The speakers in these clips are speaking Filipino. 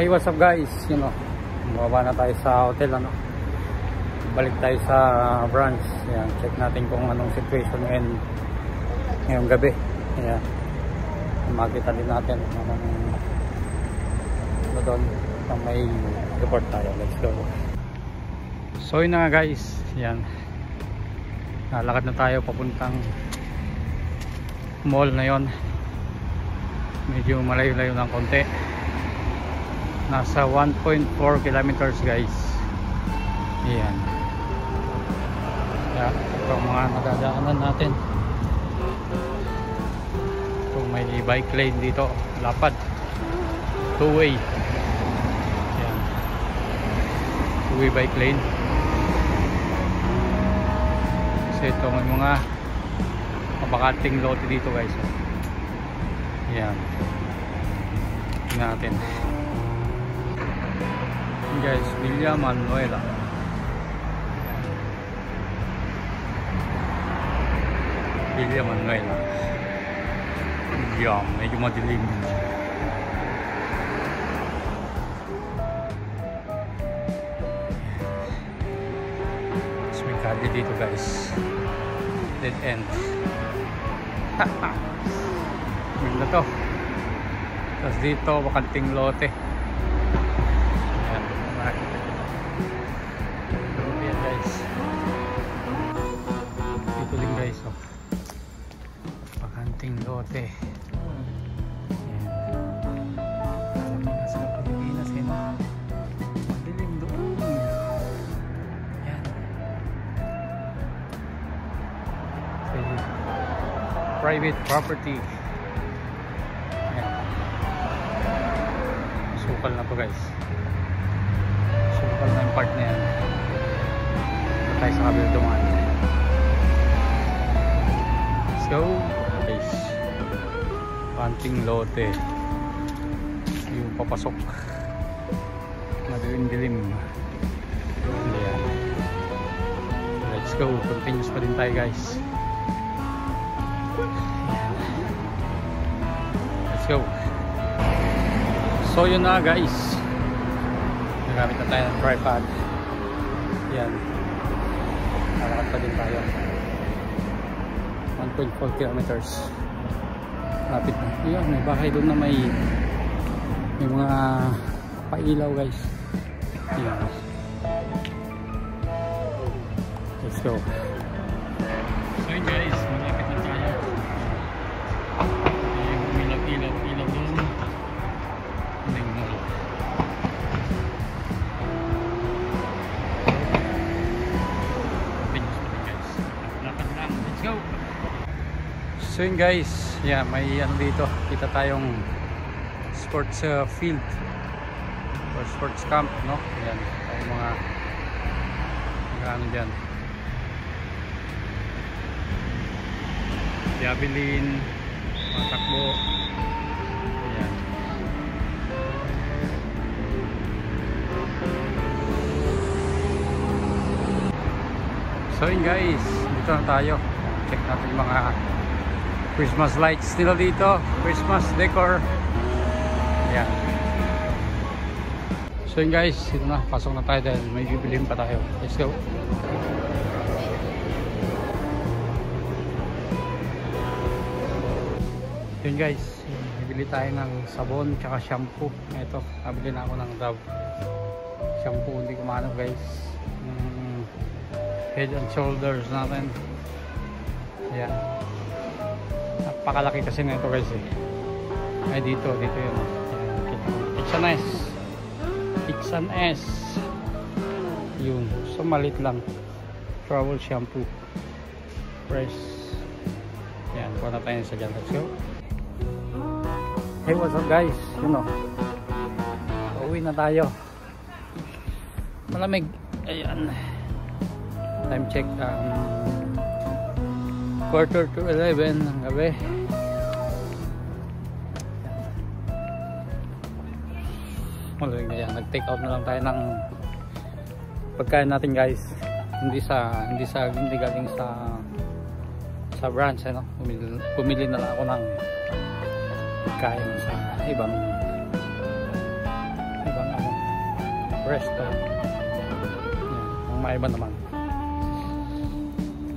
Hey, what's up guys? Bumaba na tayo sa hotel, balik tayo sa branch. Ayan, check natin kung anong situation ngayong gabi. Ayan, makita din natin doon may report tayo. Let's go. So yun na nga guys, ayan, nalakad na tayo papuntang mall na yon. Medyo malayo-layo ng konti, nasa 1.4 kilometers guys. Ayan, ito ang mga nadadaanan natin. Kung may bike lane dito, lapad, two-way. Ayan, two-way bike lane. Kasi ito may mga mabakating lote dito guys. Ayan, tingnan natin guys, Villa Manuela. Villa Manuela. Ayan, medyo madilim. May kadi dito guys, dead end. Ganda to. Tapos dito bakanting lote. Ayan, ayan guys, dito din guys, bakanting lote. Ayan, alam mo nasa Pilipinas madilim doon. Ayan, private property. Ayan, sukal na to guys, sukal na yung part na yan. Ito tayo sa kabila dumaan. Let's go guys. Panting lote yung papasok, madilim-dilim. Ayan, let's go, continuous pa din tayo guys. Let's go. So yun na guys, nagamit na tayo ng tripod. Yan, nalakad pa din tayo 1.4 kilometers. Lapit na. Yan, may bahay doon na may mga pailaw guys. Yan, let's go. So yun guys, malapit na tayo. Ilaw doon. So yun guys, yeah, may dito, kita tayong sports field or sports camp, no? Ayan, tayong mga dyan, Diabilin, matakbo. Ayan, so yun guys, dito na tayo. Check natin yung mga Christmas lights nila dito, Christmas decor. Ayan. So yun guys, ito na, pasok na tayo dahil may bibilihin pa tayo. Let's go. Yun guys, bibili tayo ng sabon tsaka shampoo. Ito, nabili na ako ng Dove shampoo, hindi ko mahanap guys. Head and shoulders natin. Ayan, napakalaki kasi nito guys ay dito yun. X&S yun, so malit lang. Travel shampoo fresh. Yan, kuha na tayo sa dyan. Let's go. Hey, what's up guys, uwi na tayo, malamig. Ayan, time check 11:15 ng gabi. Malamig na yan. Nag-take out na lang tayo ng pagkain natin guys. Hindi galing sa branch, pumili na lang ako ng pagkain sa ibang resto. Yan, ang maiba naman.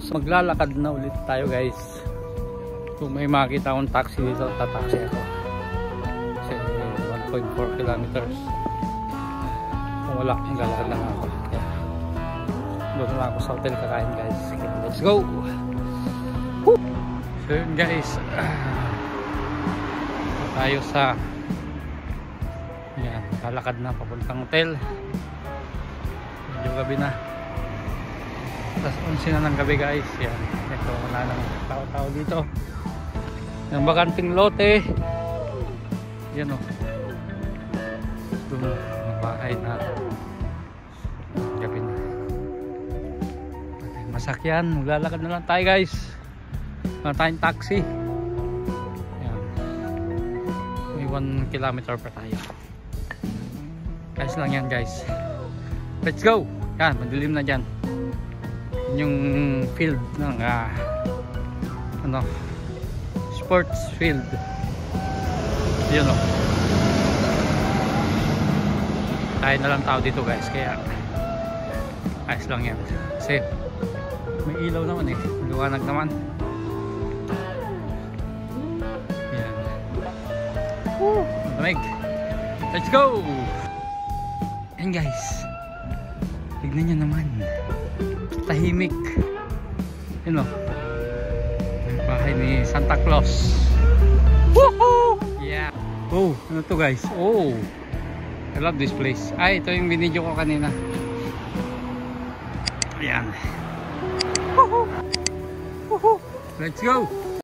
So maglalakad na ulit tayo guys. Kung may makita akong taxi dito, tataxi ako. Kasi 1.4 kilometers. Kung wala, maglalakad lang ako. Kaya doon lang ako sa hotel kakain guys. Okay, let's go! Woo! So yun guys, tayo sa yan, lalakad na papuntang hotel. Medyo gabi na. Tapos 11 na ng gabi guys. Yan, ito wala nang tao-tao dito. Yung bakanting lote. Yan o. Ito yung bahay na gabi na. Masakyan, maglalakad na lang tayo guys. Wala tayong taxi. Yan. May 1 kilometer pa tayo. Guys lang yan guys. Let's go! Yan, madilim na dyan. Yung field ng sports field. Yun o. Tayo na lang tao dito guys. Kaya ayos lang yan. Kasi may ilaw naman eh. Liwanag naman. Yan. Woo! Malamig. Let's go! Yan guys. Tignan nyo naman. Tahimik. Yun o. Bahay ni Santa Claus. Woohoo! Yeah. Oh, ano to guys? Oh, I love this place. Ay, ito yung binidyo ko kanina. Ayan. Woohoo! Woohoo! Let's go!